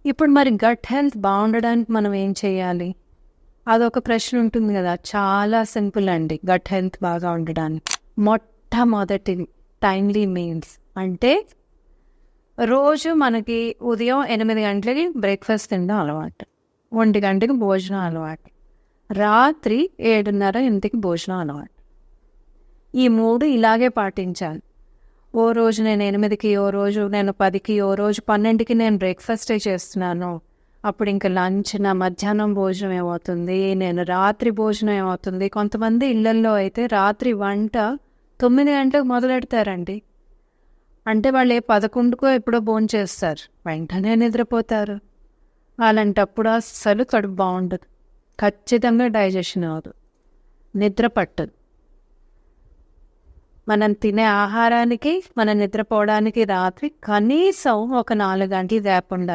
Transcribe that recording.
ఇప్పుడు మరి gut health బాగుండడానికి మనం ఏం చేయాలి? అదొక ప్రశ్న ఉంటుంది కదా! చాలా సింపుల్ అండి గట్ హెల్త్ బాగా ఉండడానికి. మొట్టమొదటిది టైమ్లీ మీల్స్. అంటే రోజు మనకి ఉదయం 8 గంటలకి బ్రేక్‌ఫాస్ట్ తినడం అలవాటు. 1 గంటకి భోజనం అలవాటు. రాత్రి 7:30, 8కి భోజనం అలవాటు. ఈ 3 ఇలాగే పాటించాలి. ఓ రోజు నేను 8కి, ఓ రోజు నేను 10కి, ఓ రోజు 12కి నేను బ్రేక్‌ఫాస్టే చేస్తున్నాను. అప్పుడు ఇంక లంచ్, నా మధ్యాహ్నం భోజనం ఏమవుతుంది, నేను రాత్రి భోజనం ఏమవుతుంది. కొంతమంది ఇళ్లల్లో అయితే రాత్రి వంట 9 గంటలకు మొదలెడతారండి. అంటే వాళ్ళు 11కో ఎప్పుడో భోంచేస్తారు. వెంటనే నిద్రపోతారు. అలాంటప్పుడు అస్సలు కడుపు బాగుండదు. ఖచ్చితంగా డైజెషన్ అవ్వదు. నిద్ర పట్టదు. మనం తినే ఆహారానికి, మనం నిద్రపోవడానికి రాత్రి కనీసం ఒక 4 గంటలు గ్యాప్ ఉండాలి.